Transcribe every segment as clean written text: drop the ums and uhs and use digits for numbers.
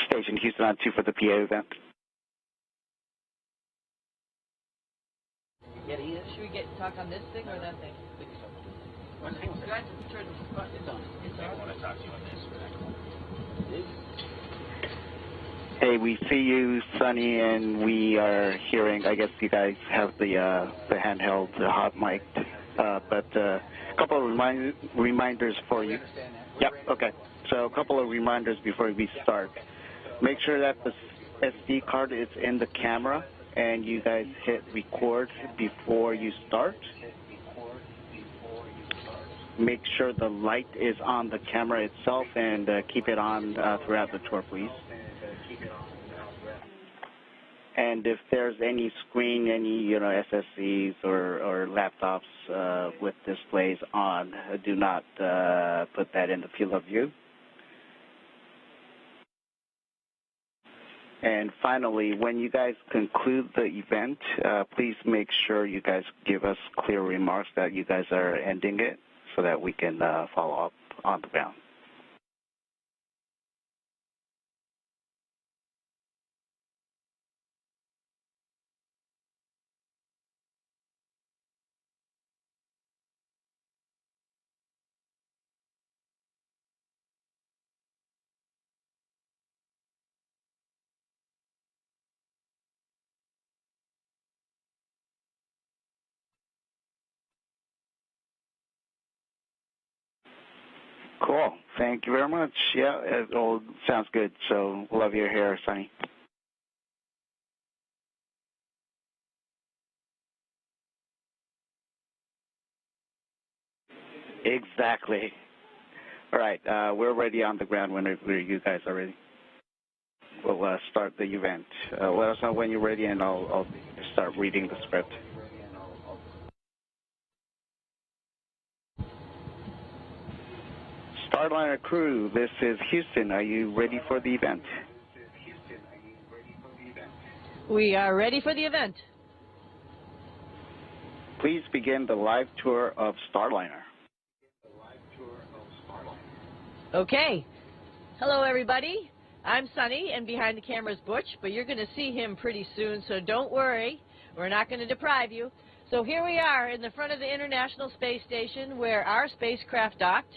Station Houston on 2 for the PA event. Yeah, should we talk on this thing or that thing? Hang on a second. It's on. I want to talk to you on this. Hey, we see you, Sonny, and we are hearing, I guess you guys have the handheld, the hot mic, but a couple of reminders for you. Yep, okay. So a couple of reminders before we start. Make sure that the SD card is in the camera and you guys hit record before you start. Make sure the light is on the camera itself and keep it on throughout the tour, please. And if there's any screen, any SSCs or laptops with displays on, do not put that in the field of view. And finally, when you guys conclude the event, please make sure you guys give us clear remarks that you guys are ending it so that we can follow up on the ground. Cool. Thank you very much. Yeah, it all sounds good. So love your hair, Sonny. Exactly. All right, we're ready on the ground whenever you guys are ready. We'll start the event. Let us know when you're ready, and I'll start reading the script. Starliner crew, this is Houston. Are you ready for the event? We are ready for the event. Please begin the live tour of Starliner. Okay. Hello, everybody. I'm Sonny, and behind the camera is Butch, but you're going to see him pretty soon, so don't worry. We're not going to deprive you. So here we are in the front of the International Space Station where our spacecraft docked.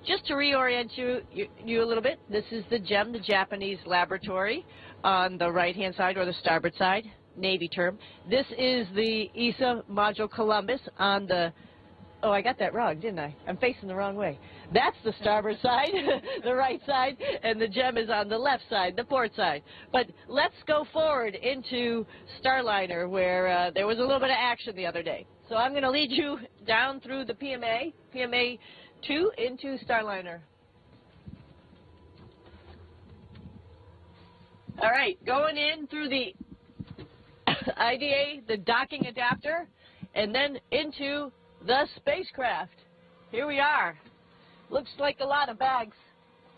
Just to reorient you a little bit, this is the GEM, the Japanese laboratory, on the right-hand side or the starboard side, Navy term. This is the ESA module Columbus on the, oh, I got that wrong, didn't I? I'm facing the wrong way. That's the starboard side, the right side, and the GEM is on the left side, the port side. But let's go forward into Starliner, where there was a little bit of action the other day. So I'm going to lead you down through the PMA 2 into Starliner. All right, going in through the IDA, the docking adapter, and then into the spacecraft. Here we are. Looks like a lot of bags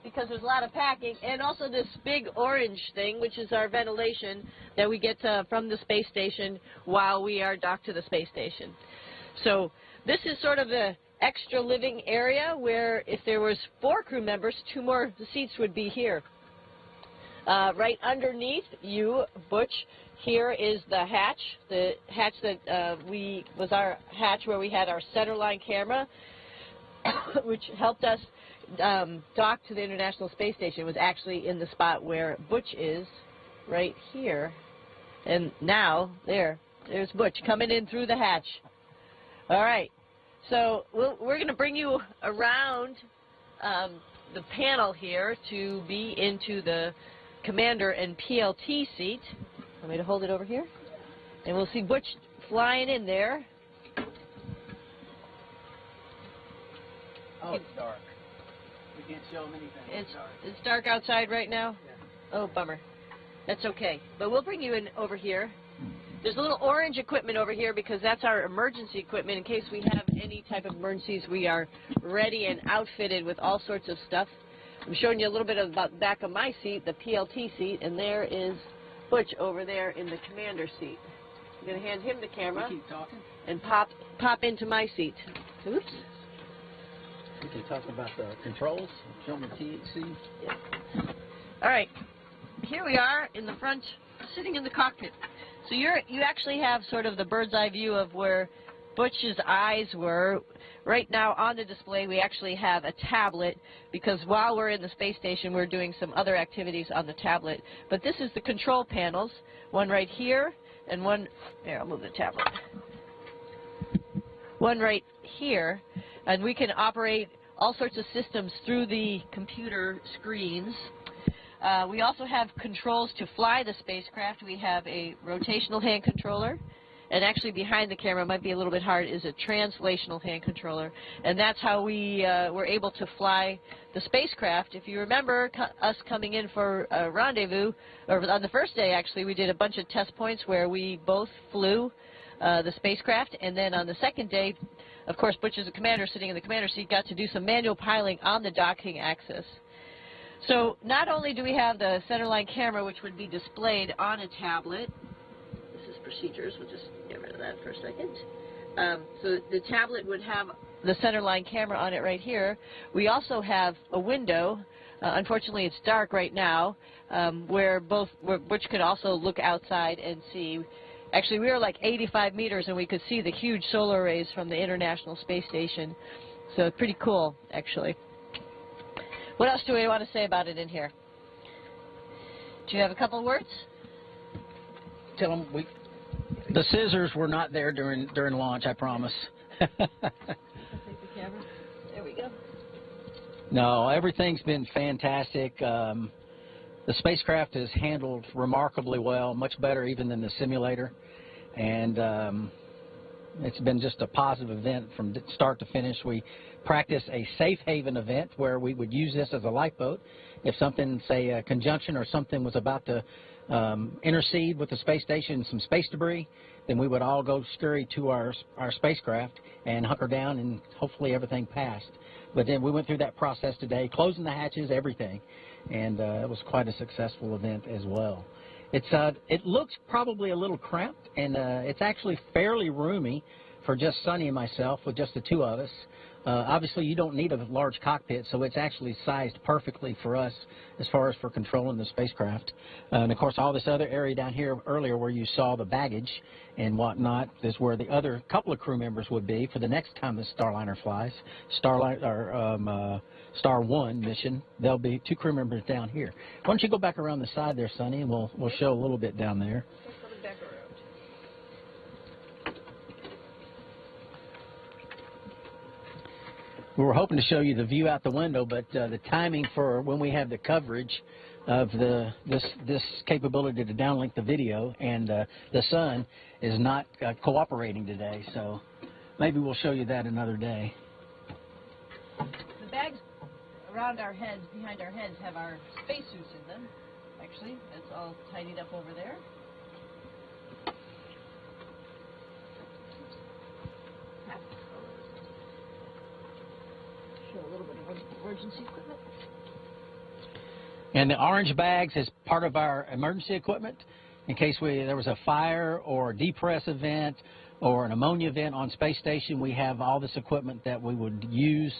because there's a lot of packing, and also this big orange thing, which is our ventilation that we get from the space station while we are docked to the space station. So this is sort of the extra living area where if there was 4 crew members, 2 more seats would be here. Right underneath you, Butch, here is the hatch that was our hatch where we had our centerline camera, which helped us dock to the International Space Station. It was actually in the spot where Butch is, right here. And now, there's Butch coming in through the hatch. All right, so we're going to bring you around the panel here to be into the commander and PLT seat. Want me to hold it over here? And we'll see Butch flying in there. Oh, it's dark. We can't show them anything. It's dark outside right now? Yeah. Oh, bummer. That's okay. But we'll bring you in over here. There's a little orange equipment over here because that's our emergency equipment. In case we have any type of emergencies, we are ready and outfitted with all sorts of stuff. I'm showing you a little bit about the back of my seat, the PLT seat, and there is Butch over there in the commander seat. I'm going to hand him the camera and pop into my seat. Oops. We can talk about the controls. Show me THC. Yeah. All right. Here we are in the front, sitting in the cockpit. So you actually have sort of the bird's eye view of where Butch's eyes were. Right now on the display we actually have a tablet because while we're in the space station we're doing some other activities on the tablet. But this is the control panels, one right here and one, here I'll move the tablet, one right here, and we can operate all sorts of systems through the computer screens. We also have controls to fly the spacecraft. We have a rotational hand controller, and actually behind the camera, might be a little bit hard, is a translational hand controller. And that's how we were able to fly the spacecraft. If you remember us coming in for a rendezvous, or on the first day actually, we did a bunch of test points where we both flew the spacecraft, and then on the second day, of course, Butch is the commander sitting in the commander seat, got to do some manual piloting on the docking axis. So not only do we have the centerline camera, which would be displayed on a tablet. This is procedures. We'll just get rid of that for a second. So the tablet would have the centerline camera on it right here. We also have a window. Unfortunately, it's dark right now, where Butch could also look outside and see. Actually, we were like 85 meters, and we could see the huge solar arrays from the International Space Station. So pretty cool, actually. What else do we want to say about it in here? Do you have a couple of words? Tell them the scissors were not there during launch, I promise. I'll take the camera. There we go. No, everything's been fantastic. The spacecraft is handled remarkably well, much better even than the simulator. And it's been just a positive event from start to finish. We practiced a safe haven event where we would use this as a lifeboat. If something, say a conjunction or something was about to intercede with the space station, some space debris, then we would all go scurry to our spacecraft and hunker down, and hopefully everything passed. But then we went through that process today, closing the hatches, everything, and it was quite a successful event as well. It looks probably a little cramped, and it's actually fairly roomy for just Sonny and myself, with just the two of us. Obviously, you don't need a large cockpit, so it's actually sized perfectly for us as far as for controlling the spacecraft. And, of course, all this other area down here earlier where you saw the baggage and whatnot is where the other couple of crew members would be for the next time the Starliner flies, Star 1 mission. There'll be 2 crew members down here. Why don't you go back around the side there, Sonny, and we'll show a little bit down there. We were hoping to show you the view out the window, but the timing for when we have the coverage of this capability to downlink the video and the sun is not cooperating today, so maybe we'll show you that another day. The bags around our heads, behind our heads, have our spacesuits in them. Actually, it's all tidied up over there. A little bit of emergency equipment. And the orange bags is part of our emergency equipment in case there was a fire or depress event or an ammonia event on space station, we have all this equipment that we would use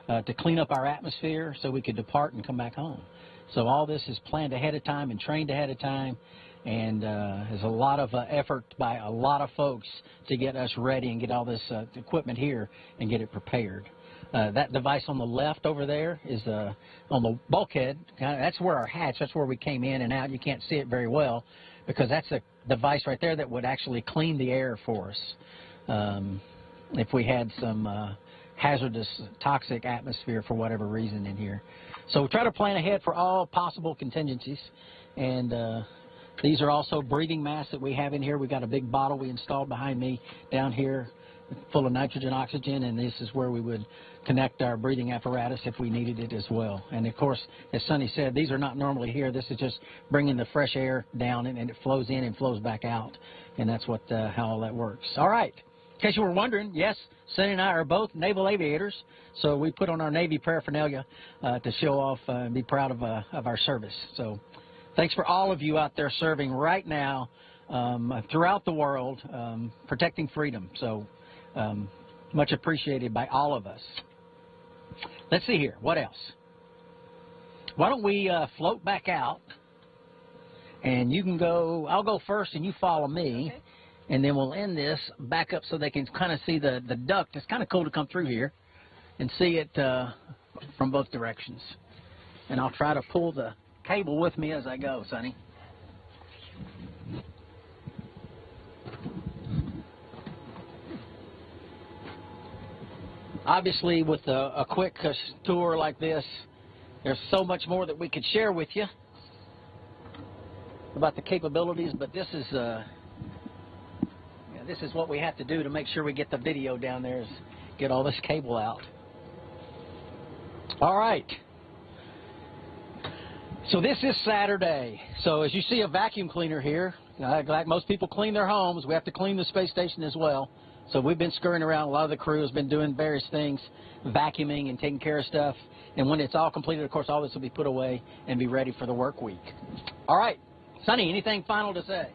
to clean up our atmosphere so we could depart and come back home. So all this is planned ahead of time and trained ahead of time, and there's a lot of effort by a lot of folks to get us ready and get all this equipment here and get it prepared. That device on the left over there is on the bulkhead. That's where our hatch, that's where we came in and out. You can't see it very well because that's a device right there that would actually clean the air for us if we had some hazardous, toxic atmosphere for whatever reason in here. So we try to plan ahead for all possible contingencies. And these are also breathing masks that we have in here. We've got a big bottle we installed behind me down here full of nitrogen, oxygen, and this is where we would connect our breathing apparatus if we needed it as well. And of course, as Sonny said, these are not normally here. This is just bringing the fresh air down, and it flows in and flows back out. And that's what how all that works. All right. In case you were wondering, yes, Sonny and I are both naval aviators, so we put on our Navy paraphernalia to show off and be proud of our service. So thanks for all of you out there serving right now throughout the world, protecting freedom. So much appreciated by all of us. Let's see here. What else? Why don't we float back out, and you can go, I'll go first and you follow me. Okay. And then we'll end this back up so they can kind of see the duct. It's kind of cool to come through here and see it from both directions. And I'll try to pull the cable with me as I go, Sonny. Obviously, with a quick tour like this, there's so much more that we could share with you about the capabilities, but this is what we have to do to make sure we get the video down there, is get all this cable out. All right. So this is Saturday. So as you see a vacuum cleaner here, like most people clean their homes, we have to clean the space station as well. So we've been scurrying around. A lot of the crew has been doing various things, vacuuming and taking care of stuff. And when it's all completed, of course, all this will be put away and be ready for the work week. All right. Sonny, anything final to say?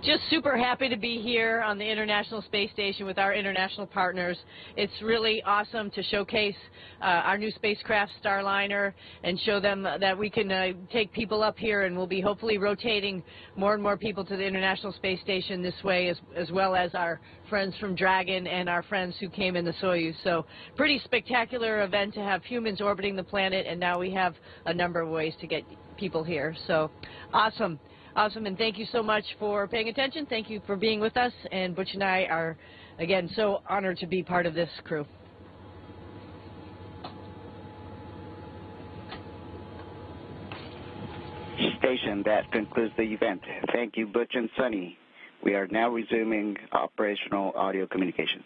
Just super happy to be here on the International Space Station with our international partners. It's really awesome to showcase our new spacecraft, Starliner, and show them that we can take people up here, and we'll be hopefully rotating more and more people to the International Space Station this way, as well as our friends from Dragon and our friends who came in the Soyuz. So pretty spectacular event to have humans orbiting the planet, and now we have a number of ways to get people here. So awesome. Awesome, and thank you so much for paying attention. Thank you for being with us, and Butch and I are, again, so honored to be part of this crew. Station, that concludes the event. Thank you, Butch and Sonny. We are now resuming operational audio communications.